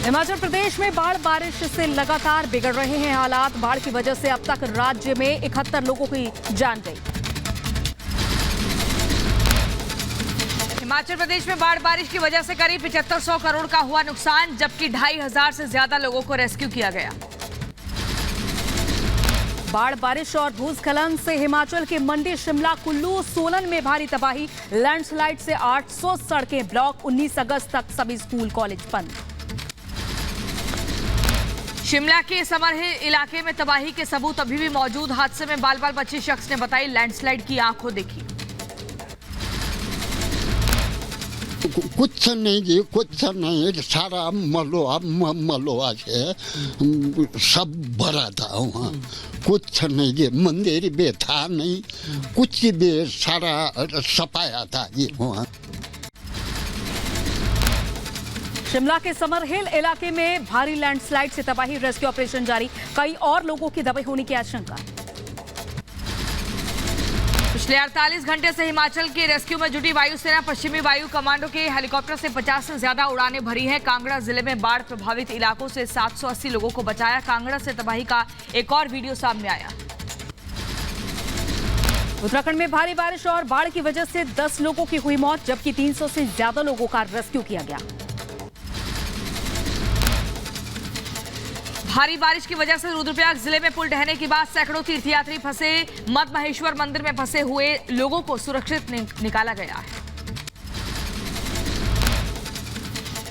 हिमाचल प्रदेश में बाढ़ बारिश से लगातार बिगड़ रहे हैं हालात। बाढ़ की वजह से अब तक राज्य में 71 लोगों की जान गई। हिमाचल प्रदेश में बाढ़ बारिश की वजह से करीब 7500 करोड़ का हुआ नुकसान, जबकि 2500 से ज्यादा लोगों को रेस्क्यू किया गया। बाढ़ बारिश और भूस्खलन से हिमाचल के मंडी, शिमला, कुल्लू, सोलन में भारी तबाही। लैंडस्लाइड से 800 सड़कें ब्लॉक। 19 अगस्त तक सभी स्कूल कॉलेज बंद। शिमला के समरहिल इलाके में तबाही के सबूत अभी भी मौजूद। हादसे में बाल बाल बची शख्स ने बताई लैंडस्लाइड की आंखों देखी। कुछ नहीं जी, कुछ नहीं, सारा मलोआ से सब भरा था वहाँ। कुछ नहीं जी, मंदिर भी था नहीं, कुछ भी सारा सफाया था जी वहाँ। शिमला के समरहिल इलाके में भारी लैंडस्लाइड से तबाही। रेस्क्यू ऑपरेशन जारी। कई और लोगों की दबे होने की आशंका। पिछले 48 घंटे से हिमाचल के रेस्क्यू में जुटी वायुसेना। पश्चिमी वायु कमांडो के हेलीकॉप्टर से 50 से ज्यादा उड़ानें भरी हैं। कांगड़ा जिले में बाढ़ प्रभावित इलाकों से 780 लोगों को बचाया। कांगड़ा से तबाही का एक और वीडियो सामने आया। उत्तराखंड में भारी बारिश और बाढ़ की वजह से 10 लोगों की हुई मौत, जबकि 300 से ज्यादा लोगों का रेस्क्यू किया गया। भारी बारिश की वजह से रुद्रप्रयाग जिले में पुल ढहने के बाद सैकड़ों तीर्थयात्री फंसे। मद महेश्वर मंदिर में फंसे हुए लोगों को सुरक्षित निकाला गया है।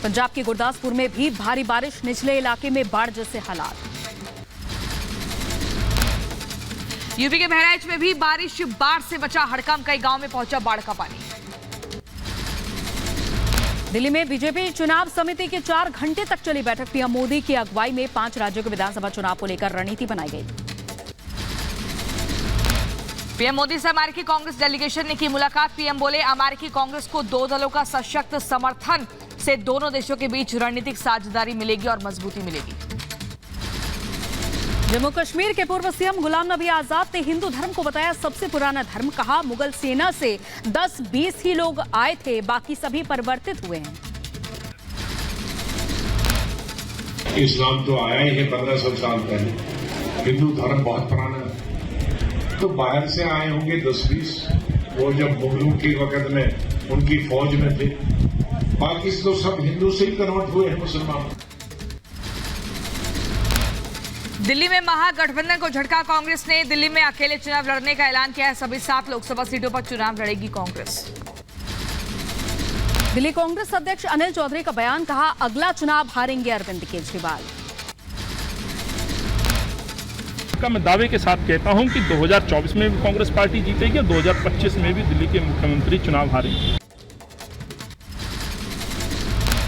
पंजाब के गुरदासपुर में भी भारी बारिश। निचले इलाके में बाढ़ जैसे हालात। यूपी के बहराइच में भी बारिश, बाढ़ से बचा हड़कंप। कई गांव में पहुंचा बाढ़ का पानी। दिल्ली में बीजेपी चुनाव समिति की 4 घंटे तक चली बैठक। पीएम मोदी की अगुवाई में 5 राज्यों के विधानसभा चुनाव को लेकर रणनीति बनाई गई। पीएम मोदी से अमेरिकी कांग्रेस डेलीगेशन ने की मुलाकात। पीएम बोले अमेरिकी कांग्रेस को 2 दलों का सशक्त समर्थन से दोनों देशों के बीच रणनीतिक साझेदारी मिलेगी और मजबूती मिलेगी। जम्मू कश्मीर के पूर्व सीएम गुलाम नबी आजाद ने हिंदू धर्म को बताया सबसे पुराना धर्म। कहा मुगल सेना से 10-20 ही लोग आए थे, बाकी सभी परिवर्तित हुए हैं। इस्लाम तो आया ही है 1500 साल पहले। हिंदू धर्म बहुत पुराना है, तो बाहर से आए होंगे 10-20। वो जब मुगलों के वक्त में उनकी फौज में थे, बाकी तो सब हिंदू से ही कन्वर्ट हुए हैं मुसलमान। दिल्ली में महागठबंधन को झटका। कांग्रेस ने दिल्ली में अकेले चुनाव लड़ने का ऐलान किया है। सभी 7 लोकसभा सीटों पर चुनाव लड़ेगी कांग्रेस। दिल्ली कांग्रेस अध्यक्ष अनिल चौधरी का बयान। कहा अगला चुनाव हारेंगे अरविंद केजरीवाल। मैं दावे के साथ कहता हूं कि 2024 में भी कांग्रेस पार्टी जीतेगी और 2025 में भी दिल्ली के मुख्यमंत्री चुनाव हारेंगे।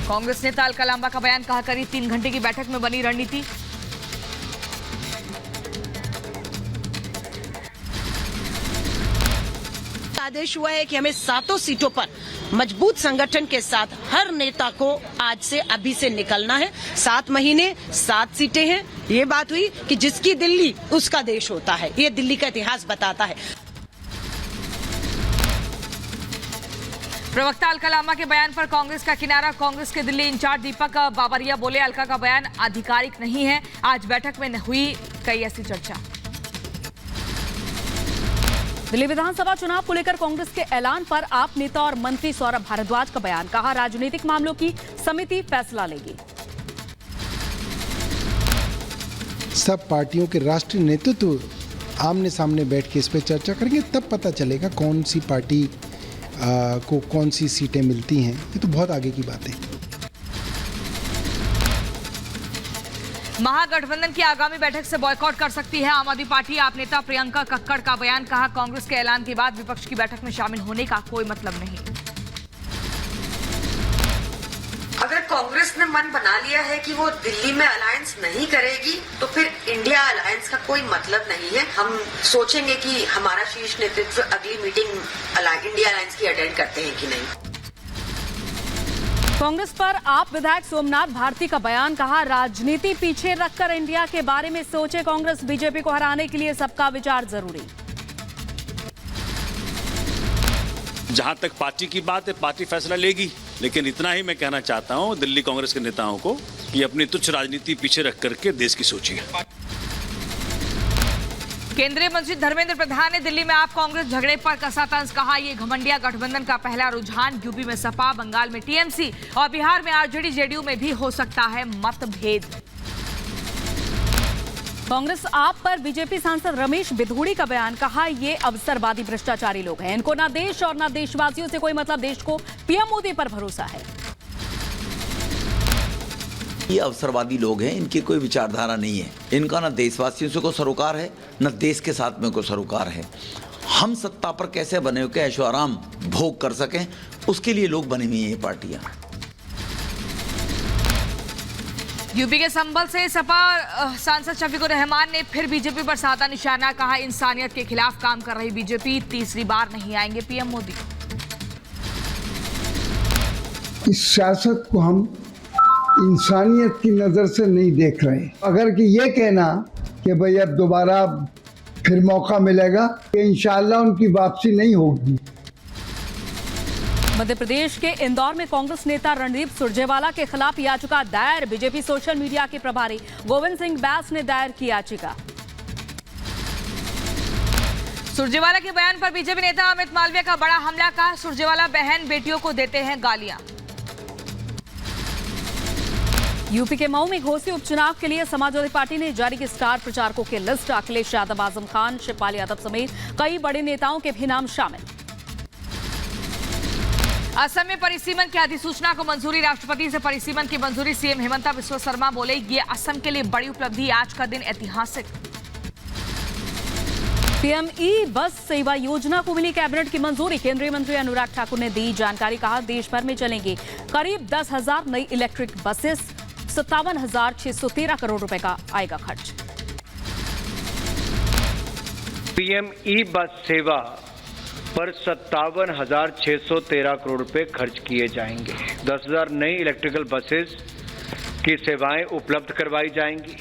कांग्रेस नेता अलका लांबा का बयान। कहा करीब 3 घंटे की बैठक में बनी रणनीति। आदेश हुआ है कि हमें 7 सीटों पर मजबूत संगठन के साथ हर नेता को आज से अभी से निकलना है। 7 महीने 7 सीटें हैं। ये बात हुई कि जिसकी दिल्ली उसका देश होता है। ये दिल्ली का इतिहास बताता है। प्रवक्ता अलका लांबा के बयान पर कांग्रेस का किनारा। कांग्रेस के दिल्ली इंचार्ज दीपक बाबरिया बोले अलका का बयान आधिकारिक नहीं है। आज बैठक में हुई कई ऐसी चर्चा। दिल्ली विधानसभा चुनाव को लेकर कांग्रेस के ऐलान पर आप नेता और मंत्री सौरभ भारद्वाज का बयान। कहा राजनीतिक मामलों की समिति फैसला लेगी। सब पार्टियों के राष्ट्रीय नेतृत्व आमने सामने बैठ के इस पर चर्चा करेंगे, तब पता चलेगा कौन सी पार्टी को कौन सी सीटें मिलती हैं। ये तो बहुत आगे की बात है। महागठबंधन की आगामी बैठक से बॉयकॉट कर सकती है आम आदमी पार्टी। आप नेता प्रियंका कक्कड़ का बयान। कहा कांग्रेस के ऐलान के बाद विपक्ष की बैठक में शामिल होने का कोई मतलब नहीं। अगर कांग्रेस ने मन बना लिया है कि वो दिल्ली में अलायंस नहीं करेगी, तो फिर इंडिया अलायंस का कोई मतलब नहीं है। हम सोचेंगे कि हमारा शीर्ष नेतृत्व अगली मीटिंग इंडिया अलायंस की अटेंड करते हैं कि नहीं। कांग्रेस पर आप विधायक सोमनाथ भारती का बयान। कहा राजनीति पीछे रखकर इंडिया के बारे में सोचे कांग्रेस। बीजेपी को हराने के लिए सबका विचार जरूरी। जहां तक पार्टी की बात है, पार्टी फैसला लेगी, लेकिन इतना ही मैं कहना चाहता हूं दिल्ली कांग्रेस के नेताओं को ये अपनी तुच्छ राजनीति पीछे रख करके देश की सोचिए। केंद्रीय मंत्री धर्मेंद्र प्रधान ने दिल्ली में आप कांग्रेस झगड़े पर कसा तंज, कहा ये घमंडिया गठबंधन का पहला रुझान। यूपी में सपा, बंगाल में टीएमसी और बिहार में आरजेडी जेडीयू में भी हो सकता है मतभेद। कांग्रेस आप पर बीजेपी सांसद रमेश बिधूड़ी का बयान, कहा ये अवसरवादी भ्रष्टाचारी लोग हैं, इनको ना देश और ना देशवासियों से कोई मतलब, देश को पीएम मोदी पर भरोसा है। ये अवसरवादी लोग हैं, इनकी कोई विचारधारा नहीं है, इनका ना देशवासियों से कोई सरोकार है न देश के साथ में कोई सरोकार है। हम सत्ता पर कैसे बने हो के ऐशो आराम भोग कर सकें, उसके लिए लोग बनी हुई हैं ये पार्टियां। यूपी के संभल से सपा सांसद शफीकुर रहमान ने फिर बीजेपी पर साधा निशाना, कहा इंसानियत के खिलाफ काम कर रही बीजेपी, तीसरी बार नहीं आएंगे पीएम मोदी। इस सियासत को हम इंसानियत की नजर से नहीं देख रहे। अगर कि ये कहना कि भाई अब दोबारा फिर मौका मिलेगा, कि इंशाअल्लाह उनकी वापसी नहीं होगी। मध्य प्रदेश के इंदौर में कांग्रेस नेता रणदीप सुरजेवाला के खिलाफ याचिका दायर, बीजेपी सोशल मीडिया के प्रभारी गोविंद सिंह बैस ने दायर की याचिका। सुरजेवाला के बयान पर बीजेपी नेता अमित मालवीय का बड़ा हमला, कहा सुरजेवाला बहन बेटियों को देते हैं गालियां। यूपी के मऊ में घोसी उपचुनाव के लिए समाजवादी पार्टी ने जारी की स्टार प्रचारकों की लिस्ट, अखिलेश यादव, आजम खान, शिवपाल यादव समेत कई बड़े नेताओं के भी नाम शामिल। असम में परिसीमन की अधिसूचना को मंजूरी, राष्ट्रपति से परिसीमन की मंजूरी, सीएम हेमंता बिस्वा शर्मा बोले ये असम के लिए बड़ी उपलब्धि, आज का दिन ऐतिहासिक। पीएम ई बस सेवा योजना को मिली कैबिनेट की मंजूरी, केंद्रीय मंत्री अनुराग ठाकुर ने दी जानकारी, कहा देश भर में चलेंगी करीब 10,000 नई इलेक्ट्रिक बसेस, 57,613 करोड़ रुपए का आएगा खर्च। पीएम ई बस सेवा पर 57,613 करोड़ रुपए खर्च किए जाएंगे। 10,000 नई इलेक्ट्रिकल बसेस की सेवाएं उपलब्ध करवाई जाएंगी।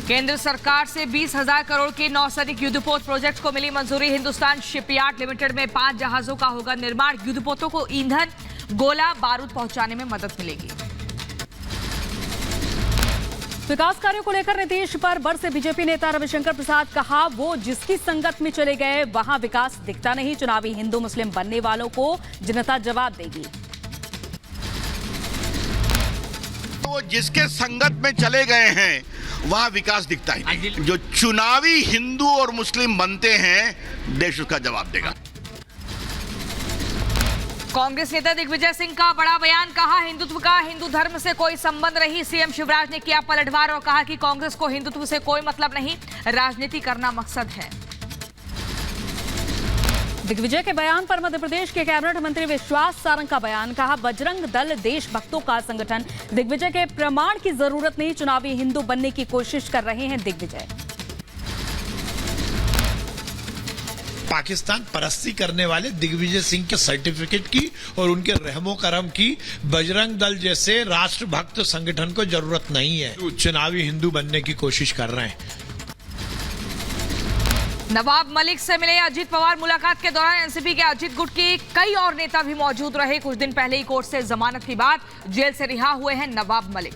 केंद्र सरकार से 20,000 करोड़ के नौसैनिक युद्धपोत प्रोजेक्ट को मिली मंजूरी, हिंदुस्तान शिपयार्ड लिमिटेड में 5 जहाजों का होगा निर्माण, युद्धपोतों को ईंधन, गोला बारूद पहुंचाने में मदद मिलेगी। विकास कार्यों को लेकर नीतीश पर बरसे बीजेपी नेता रविशंकर प्रसाद, कहा वो जिसकी संगत में चले गए वहां विकास दिखता नहीं, चुनावी हिंदू मुस्लिम बनने वालों को जनता जवाब देगी। वो जिसके संगत में चले गए हैं वहां विकास दिखता ही नहीं। जो चुनावी हिंदू और मुस्लिम बनते हैं देश उसका जवाब देगा। कांग्रेस नेता दिग्विजय सिंह का बड़ा बयान, कहा हिंदुत्व का हिंदू धर्म से कोई संबंध नहीं, सीएम शिवराज ने किया पलटवार और कहा कि कांग्रेस को हिंदुत्व से कोई मतलब नहीं, राजनीति करना मकसद है। दिग्विजय के बयान पर मध्य प्रदेश के कैबिनेट मंत्री विश्वास सारंग का बयान, कहा बजरंग दल देशभक्तों का संगठन, दिग्विजय के प्रमाण की जरूरत नहीं, चुनावी हिंदू बनने की कोशिश कर रहे हैं दिग्विजय। पाकिस्तान परस्ती करने वाले दिग्विजय सिंह के सर्टिफिकेट की और उनके रहमो करम की बजरंग दल जैसे राष्ट्रभक्त संगठन को जरूरत नहीं है, चुनावी हिंदू बनने की कोशिश कर रहे हैं। नवाब मलिक से मिले अजीत पवार, मुलाकात के दौरान एनसीपी के अजीत गुट के कई और नेता भी मौजूद रहे। कुछ दिन पहले ही कोर्ट से जमानत के बाद जेल से रिहा हुए हैं नवाब मलिक।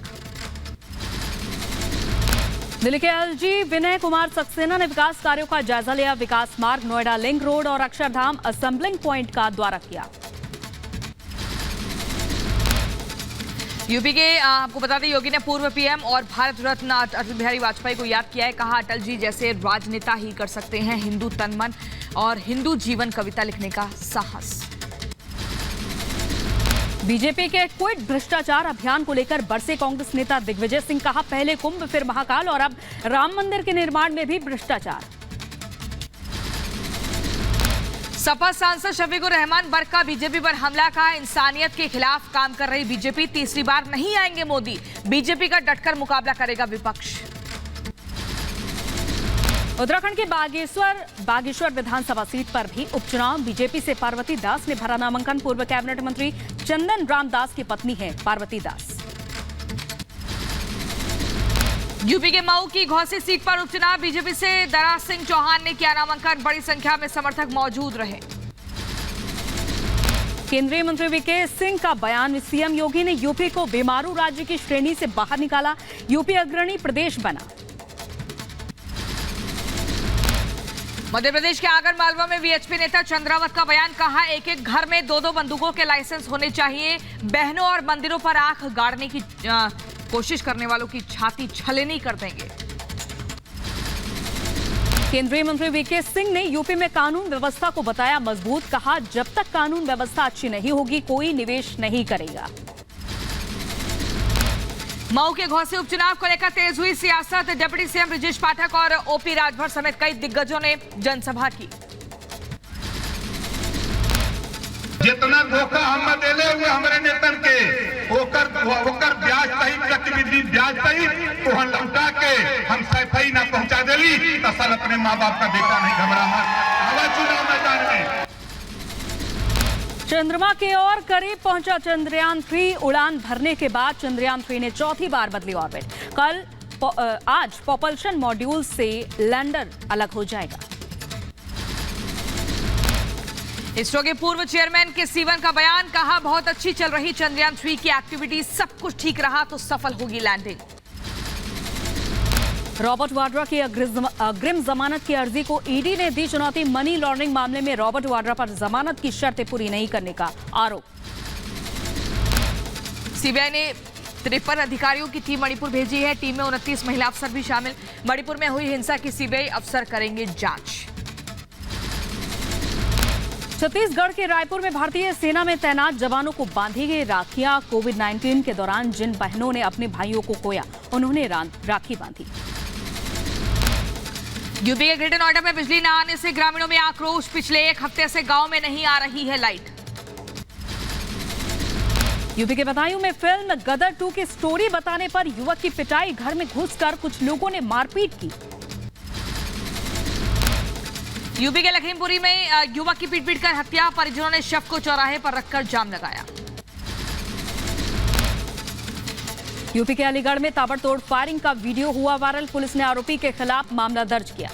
दिल्ली के एलजी विनय कुमार सक्सेना ने विकास कार्यों का जायजा लिया, विकास मार्ग, नोएडा लिंक रोड और अक्षरधाम असेंबलिंग पॉइंट का दौरा किया। यूपी के आपको बता दें, योगी ने पूर्व पीएम और भारत रत्न अटल बिहारी वाजपेयी को याद किया है, कहा अटल जी जैसे राजनेता ही कर सकते हैं हिंदू तन मन और हिंदू जीवन कविता लिखने का साहस। बीजेपी के क्विट भ्रष्टाचार अभियान को लेकर बरसे कांग्रेस नेता दिग्विजय सिंह, कहा पहले कुंभ फिर महाकाल और अब राम मंदिर के निर्माण में भी भ्रष्टाचार। सपा सांसद शफीकुर रहमान बरका, बीजेपी पर हमला, कहा इंसानियत के खिलाफ काम कर रही बीजेपी, तीसरी बार नहीं आएंगे मोदी, बीजेपी का डटकर मुकाबला करेगा विपक्ष। उत्तराखंड के बागेश्वर विधानसभा सीट पर भी उपचुनाव, बीजेपी से पार्वती दास ने भरा नामांकन, पूर्व कैबिनेट मंत्री चंदन राम दास की पत्नी है पार्वती दास। यूपी के मऊ की घोसी सीट पर उपचुनाव, बीजेपी से दराज सिंह चौहान ने किया नामांकन, बड़ी संख्या में समर्थक मौजूद रहे। केंद्रीय मंत्री वीके सिंह का बयान। सीएम योगी ने यूपी को बीमारू राज्य की श्रेणी से बाहर निकाला। यूपी अग्रणी प्रदेश बना। मध्य प्रदेश के आगर मालवा में वीएचपी नेता चंद्रावत का बयान। कहा, एक एक घर में 2-2 बंदूकों के लाइसेंस होने चाहिए। बहनों और मंदिरों पर आंख गाड़ने की कोशिश करने वालों की छाती छलनी कर देंगे। केंद्रीय मंत्री वीके सिंह ने यूपी में कानून व्यवस्था को बताया मजबूत। कहा, जब तक कानून व्यवस्था अच्छी नहीं होगी कोई निवेश नहीं करेगा। मऊ के घोसी उपचुनाव को लेकर तेज हुई सियासत। डिप्टी सीएम ब्रजेश पाठक और ओपी राजभर समेत कई दिग्गजों ने जनसभा की। जितना धोखा हम देले हुए हमारे नेतन के ओकर ब्याज सहित गतिविधि ब्याज सहित तो हम लौटा के हम सफाई ना पहुंचा देली तो सर अपने माँ बाप का बेटा नहीं घबराहा। आवा चुनाव मैदान में चंद्रमा के और करीब पहुंचा चंद्रयान 3। उड़ान भरने के बाद चंद्रयान 3 ने चौथी बार बदली ऑर्बिट। आज प्रोपल्शन मॉड्यूल से लैंडर अलग हो जाएगा। इसरो के पूर्व चेयरमैन के सीवन का बयान। कहा, बहुत अच्छी चल रही चंद्रयान 3 की एक्टिविटी, सब कुछ ठीक रहा तो सफल होगी लैंडिंग। रॉबर्ट वाड्रा की अग्रिम जमानत की अर्जी को ईडी ने दी चुनौती। मनी लॉन्ड्रिंग मामले में रॉबर्ट वाड्रा पर जमानत की शर्तें पूरी नहीं करने का आरोप। सीबीआई ने 53 अधिकारियों की टीम मणिपुर भेजी है। टीम में 29 महिला अफसर भी शामिल। मणिपुर में हुई हिंसा की सीबीआई अफसर करेंगे जांच। छत्तीसगढ़ के रायपुर में भारतीय सेना में तैनात जवानों को बांधी गई राखियां। कोविड-19 के दौरान जिन बहनों ने अपने भाइयों को खोया उन्होंने राखी बांधी। यूपी के ग्रेटर नोएडा में बिजली न आने से ग्रामीणों में आक्रोश। पिछले एक हफ्ते से गांव में नहीं आ रही है लाइट। यूपी के बदायूं में फिल्म गदर 2 की स्टोरी बताने पर युवक की पिटाई। घर में घुसकर कुछ लोगों ने मारपीट की। यूपी के लखीमपुरी में युवक की पीट कर हत्या। परिजनों ने शव को चौराहे पर रखकर जाम लगाया। यूपी के अलीगढ़ में ताबड़तोड़ फायरिंग का वीडियो हुआ वायरल। पुलिस ने आरोपी के खिलाफ मामला दर्ज किया।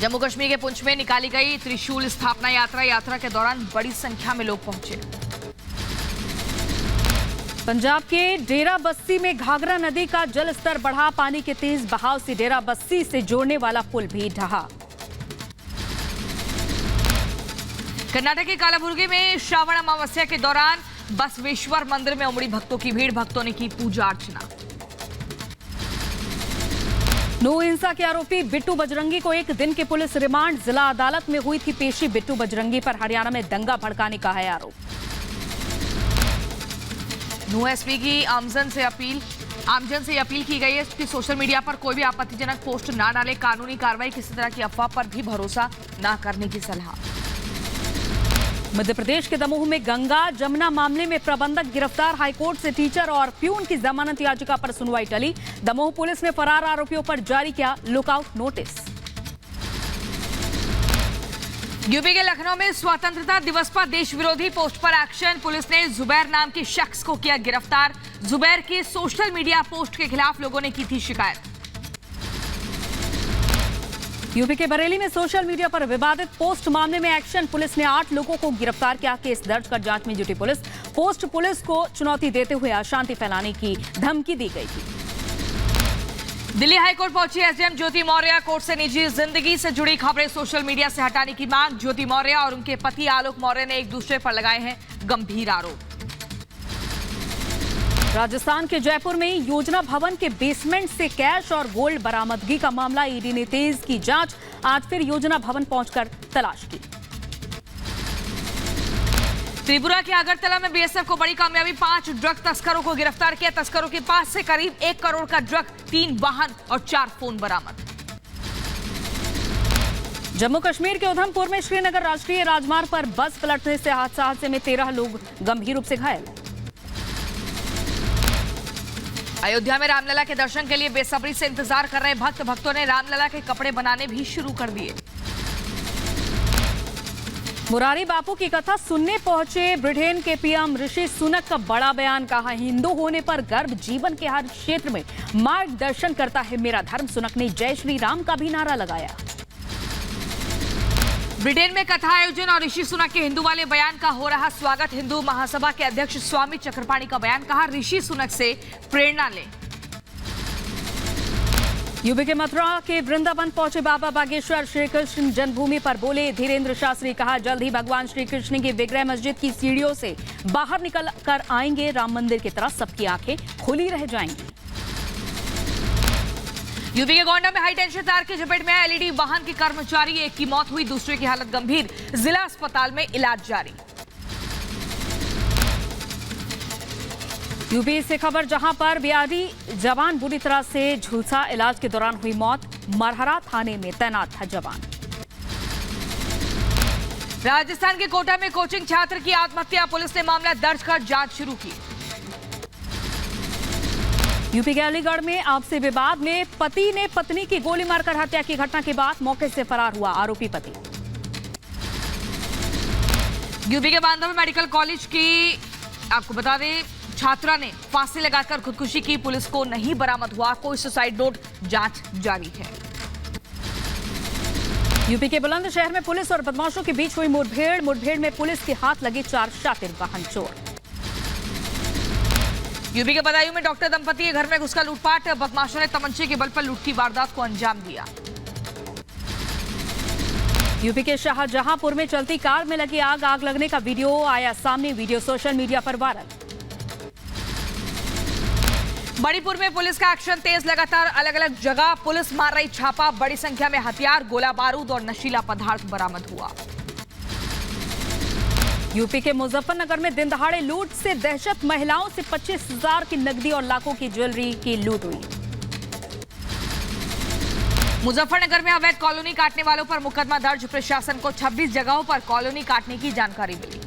जम्मू कश्मीर के पुंछ में निकाली गई त्रिशूल स्थापना यात्रा के दौरान बड़ी संख्या में लोग पहुंचे। पंजाब के डेरा बस्सी में घाघरा नदी का जल स्तर बढ़ा। पानी के तेज बहाव से डेरा बस्सी से जोड़ने वाला पुल भी ढहा। कर्नाटक के कालाबुर्गी में श्रावण अमावस्या के दौरान बसवेश्वर मंदिर में उमड़ी भक्तों की भीड़। भक्तों ने की पूजा अर्चना। नौ हिंसा के आरोपी बिट्टू बजरंगी को एक दिन के पुलिस रिमांड। जिला अदालत में हुई थी पेशी। बिट्टू बजरंगी पर हरियाणा में दंगा भड़काने का है आरोप। नू एसपी की आमजन से अपील की गई है कि सोशल मीडिया पर कोई भी आपत्तिजनक पोस्ट ना डाले। कानूनी कार्रवाई किसी तरह की अफवाह पर भी भरोसा ना करने की सलाह। मध्य प्रदेश के दमोह में गंगा जमुना मामले में प्रबंधक गिरफ्तार। हाईकोर्ट से टीचर और प्यून की जमानत याचिका पर सुनवाई टली। दमोह पुलिस ने फरार आरोपियों पर जारी किया लुकआउट नोटिस। यूपी के लखनऊ में स्वतंत्रता दिवस पर देश विरोधी पोस्ट पर एक्शन। पुलिस ने जुबैर नाम के शख्स को किया गिरफ्तार। जुबैर के सोशल मीडिया पोस्ट के खिलाफ लोगों ने की थी शिकायत। यूपी के बरेली में सोशल मीडिया पर विवादित पोस्ट मामले में एक्शन। पुलिस ने 8 लोगों को गिरफ्तार किया। केस दर्ज कर जांच में जुटी पुलिस। पोस्ट पुलिस को चुनौती देते हुए अशांति फैलाने की धमकी दी गई थी। दिल्ली हाईकोर्ट पहुंची एसडीएम ज्योति मौर्य। कोर्ट से निजी जिंदगी से जुड़ी खबरें सोशल मीडिया से हटाने की मांग। ज्योति मौर्य और उनके पति आलोक मौर्य ने एक दूसरे पर लगाए हैं गंभीर आरोप। राजस्थान के जयपुर में योजना भवन के बेसमेंट से कैश और गोल्ड बरामदगी का मामला। ईडी ने तेज की जांच। आज फिर योजना भवन पहुंचकर तलाश की। त्रिपुरा के अगरतला में बीएसएफ को बड़ी कामयाबी। 5 ड्रग तस्करों को गिरफ्तार किया। तस्करों के पास से करीब 1 करोड़ का ड्रग, 3 वाहन और 4 फोन बरामद। जम्मू कश्मीर के उधमपुर में श्रीनगर राष्ट्रीय राजमार्ग पर बस पलटने से हादसे में 13 लोग गंभीर रूप से घायल। अयोध्या में रामलला के दर्शन के लिए बेसब्री से इंतजार कर रहे भक्तों ने रामलला के कपड़े बनाने भी शुरू कर दिए। मुरारी बापू की कथा सुनने पहुंचे ब्रिटेन के पीएम ऋषि सुनक का बड़ा बयान। कहा, हिंदू होने पर गर्व। जीवन के हर क्षेत्र में मार्गदर्शन करता है मेरा धर्म। सुनक ने जय श्री राम का भी नारा लगाया। ब्रिटेन में कथा आयोजन और ऋषि सुनक के हिंदू वाले बयान का हो रहा स्वागत। हिंदू महासभा के अध्यक्ष स्वामी चक्रपाणी का बयान, कहा ऋषि सुनक से प्रेरणा लें। यूपी के मथुरा के वृंदावन पहुंचे बाबा बागेश्वर, श्री कृष्ण जन्मभूमि पर बोले धीरेन्द्र शास्त्री, कहा जल्द ही भगवान श्री कृष्ण की विग्रह मस्जिद की सीढ़ियों से बाहर निकल कर आएंगे। राम मंदिर की तरह सबकी आंखें खुली रह जाएंगी। यूपी के गोंडा में हाई टेंशन तार की चपेट में एलईडी वाहन के कर्मचारी, एक की मौत हुई, दूसरे की हालत गंभीर, जिला अस्पताल में इलाज जारी। यूपी से खबर जहां पर बिहारी जवान बुरी तरह से झुलसा, इलाज के दौरान हुई मौत, मरहरा थाने में तैनात था जवान। राजस्थान के कोटा में कोचिंग छात्र की आत्महत्या, पुलिस ने मामला दर्ज कर जांच शुरू की। यूपी के अलीगढ़ में आपसी विवाद में पति ने पत्नी की गोली मारकर हत्या की घटना के बाद मौके से फरार हुआ आरोपी पति। यूपी के बांदा में मेडिकल कॉलेज की आपको बता दें छात्रा ने फांसी लगाकर खुदकुशी की, पुलिस को नहीं बरामद हुआ कोई सुसाइड नोट, जांच जारी है। यूपी के बुलंदशहर में पुलिस और बदमाशों के बीच हुई मुठभेड़ में पुलिस के हाथ लगे 4 शातिर वाहन चोर। यूपी के बदायूं में डॉक्टर दंपति के घर में घुसकर लूटपाट, बदमाशों ने तमंचे के बल पर लूट की वारदात को अंजाम दिया। यूपी के शाहजहांपुर में चलती कार में लगी आग लगने का वीडियो आया सामने, वीडियो सोशल मीडिया पर वायरल। मणिपुर में पुलिस का एक्शन तेज, लगातार अलग अलग जगह पुलिस मार रही छापा, बड़ी संख्या में हथियार, गोला बारूद और नशीला पदार्थ बरामद हुआ। यूपी के मुजफ्फरनगर में दिन दहाड़े लूट से दहशत, महिलाओं से 25,000 की नकदी और लाखों की ज्वेलरी की लूट हुई। मुजफ्फरनगर में अवैध कॉलोनी काटने वालों पर मुकदमा दर्ज, प्रशासन को 26 जगहों पर कॉलोनी काटने की जानकारी मिली।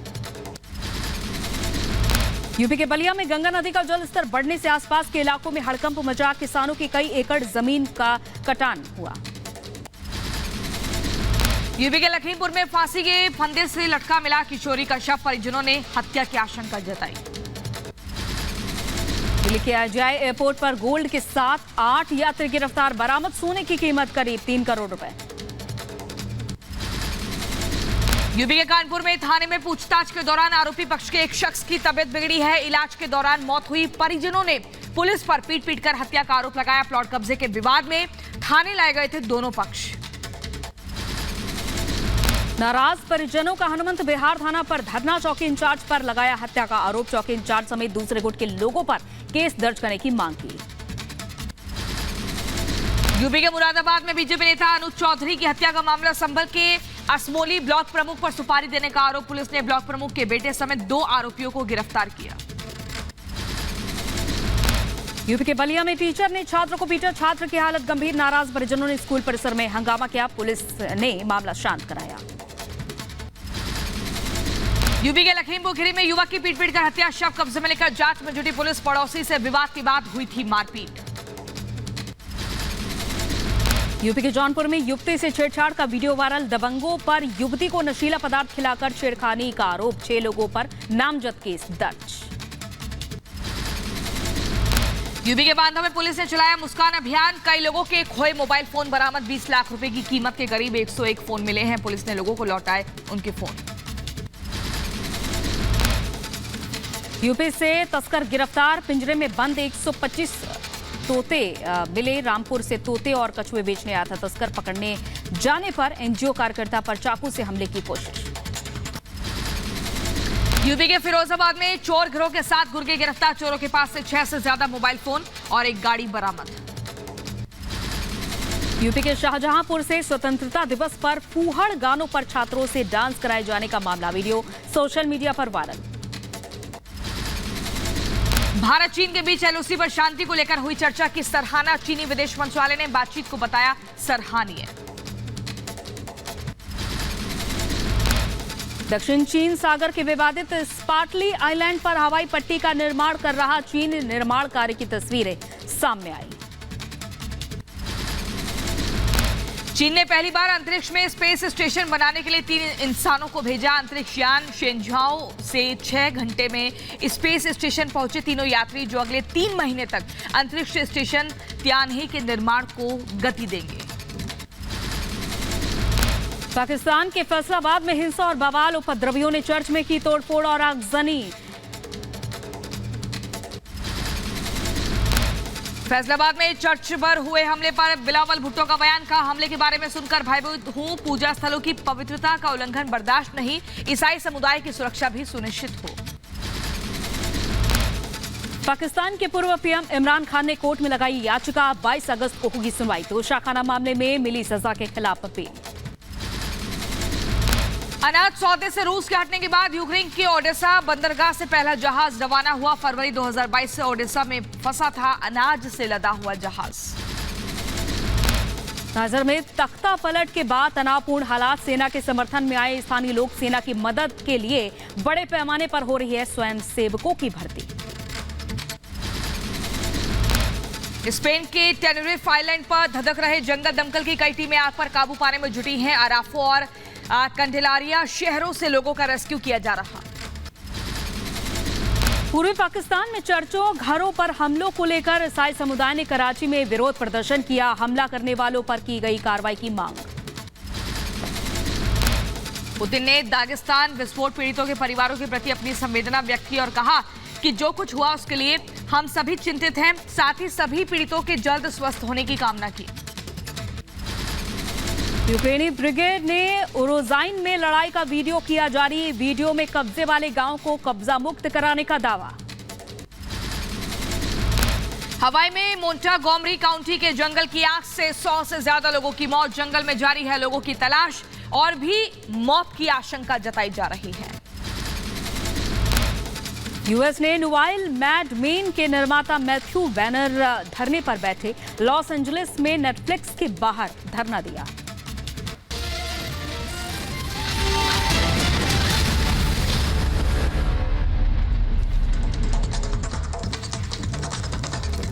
यूपी के बलिया में गंगा नदी का जलस्तर बढ़ने से आसपास के इलाकों में हड़कंप मचा, किसानों की कई एकड़ जमीन का कटान हुआ। यूपी के लखीमपुर में फांसी के फंदे से लटका मिला किशोरी का शव, परिजनों ने हत्या की आशंका जताई। दिल्ली के अजय एयरपोर्ट पर गोल्ड के साथ 8 यात्री गिरफ्तार, बरामद सोने की कीमत करीब 3 करोड़ रुपए। यूपी के कानपुर में थाने में पूछताछ के दौरान आरोपी पक्ष के एक शख्स की तबीयत बिगड़ी है, इलाज के दौरान मौत हुई, परिजनों ने पुलिस पर पीट कर हत्या का आरोप लगाया। प्लॉट कब्जे के विवाद में थाने लाए गए थे दोनों पक्ष। नाराज परिजनों का हनुमंत विहार थाना पर धरना, चौकी इंचार्ज पर लगाया हत्या का आरोप, चौकी इंचार्ज समेत दूसरे गुट के लोगों पर केस दर्ज करने की मांग की। यूपी के मुरादाबाद में बीजेपी नेता अनुज चौधरी की हत्या का मामला, संभल के असमोली ब्लॉक प्रमुख पर सुपारी देने का आरोप, पुलिस ने ब्लॉक प्रमुख के बेटे समेत 2 आरोपियों को गिरफ्तार किया। यूपी के बलिया में टीचर ने छात्र को पीटा, छात्र की हालत गंभीर, नाराज परिजनों ने स्कूल परिसर में हंगामा किया, पुलिस ने मामला शांत कराया। यूपी के लखीमपुर खीरी में युवक की पीट कर हत्या, शव कब्जे में लेकर जांच में जुटी पुलिस, पड़ोसी से विवाद के बाद हुई थी मारपीट। यूपी के जौनपुर में युवती से छेड़छाड़ का वीडियो वायरल, दबंगों पर युवती को नशीला पदार्थ खिलाकर छेड़खानी का आरोप, 6 लोगों पर नामजद केस दर्ज। यूपी के बांदा में पुलिस ने चलाया मुस्कान अभियान, कई लोगों के खोए मोबाइल फोन बरामद, 20 लाख रुपए की कीमत के करीब 101 फोन मिले हैं, पुलिस ने लोगों को लौटाए उनके फोन। यूपी से तस्कर गिरफ्तार, पिंजरे में बंद 125 तोते मिले, रामपुर से तोते और कछुए बेचने आया था तस्कर, पकड़ने जाने पर एनजीओ कार्यकर्ता पर चाकू से हमले की कोशिश। यूपी के फिरोजाबाद में चोर गिरोह के 7 गुर्गे गिरफ्तार, चोरों के पास से 6 से ज्यादा मोबाइल फोन और एक गाड़ी बरामद। यूपी के शाहजहांपुर से स्वतंत्रता दिवस पर फूहड़ गानों पर छात्रों से डांस कराए जाने का मामला, वीडियो सोशल मीडिया पर वायरल। भारत चीन के बीच एलओसी पर शांति को लेकर हुई चर्चा की सराहना, चीनी विदेश मंत्रालय ने बातचीत को बताया सराहनीय। दक्षिण चीन सागर के विवादित स्पार्टली आइलैंड पर हवाई पट्टी का निर्माण कर रहा चीन, निर्माण कार्य की तस्वीरें सामने आई। चीन ने पहली बार अंतरिक्ष में स्पेस स्टेशन बनाने के लिए 3 इंसानों को भेजा, अंतरिक्ष यान शेनझाओ से 6 घंटे में स्पेस स्टेशन पहुंचे तीनों यात्री, जो अगले 3 महीने तक अंतरिक्ष स्टेशन तियानहे के निर्माण को गति देंगे। पाकिस्तान के फैसलाबाद में हिंसा और बवाल, उपद्रवियों ने चर्च में की तोड़फोड़ और आगजनी। फैसलाबाद में चर्च पर हुए हमले पर बिलावल भुट्टो का बयान। कहा, हमले के बारे में सुनकर भयभीत हूं, पूजा स्थलों की पवित्रता का उल्लंघन बर्दाश्त नहीं, ईसाई समुदाय की सुरक्षा भी सुनिश्चित हो। पाकिस्तान के पूर्व पीएम इमरान खान ने कोर्ट में लगाई याचिका, 22 अगस्त को होगी सुनवाई। तोशाखाना मामले में मिली सजा के खिलाफ अपील। अनाज सौदे से रूस के हटने के बाद यूक्रेन के ओडेसा बंदरगाह से पहला जहाज रवाना हुआ। फरवरी 2022 से ओडेसा में फंसा था अनाज से लदा हुआ जहाज। नाजर में तख्ता पलट के बाद तनावपूर्ण हालात, सेना के समर्थन में आए स्थानीय लोग, सेना की मदद के लिए बड़े पैमाने पर हो रही है स्वयंसेवकों की भर्ती। स्पेन के टेनेरिफ आइलैंड पर धधक रहे जंगल, दमकल की कई टीमें आग पर काबू पाने में जुटी हैं। अराफो और कंडेलारिया शहरों से लोगों का रेस्क्यू किया जा रहा। पूर्वी पाकिस्तान में चर्चों, घरों पर हमलों को लेकर ईसाई समुदाय ने कराची में विरोध प्रदर्शन किया। हमला करने वालों पर की गई कार्रवाई की मांग। पुतिन ने दागिस्तान विस्फोट पीड़ितों के परिवारों के प्रति अपनी संवेदना व्यक्त की और कहा कि जो कुछ हुआ उसके लिए हम सभी चिंतित हैं। साथ ही सभी पीड़ितों के जल्द स्वस्थ होने की कामना की। यूक्रेनी ब्रिगेड ने ओरोजाइन में लड़ाई का वीडियो किया जारी। वीडियो में कब्जे वाले गांव को कब्जा मुक्त कराने का दावा। हवाई में मोंटागोमरी काउंटी के जंगल की आग से 100 से ज्यादा लोगों की मौत। जंगल में जारी है लोगों की तलाश और भी मौत की आशंका जताई जा रही है। यूएस ने नोवाइल मैड मेन के निर्माता मैथ्यू बैनर धरने पर बैठे। लॉस एंजलिस में नेटफ्लिक्स के बाहर धरना दिया।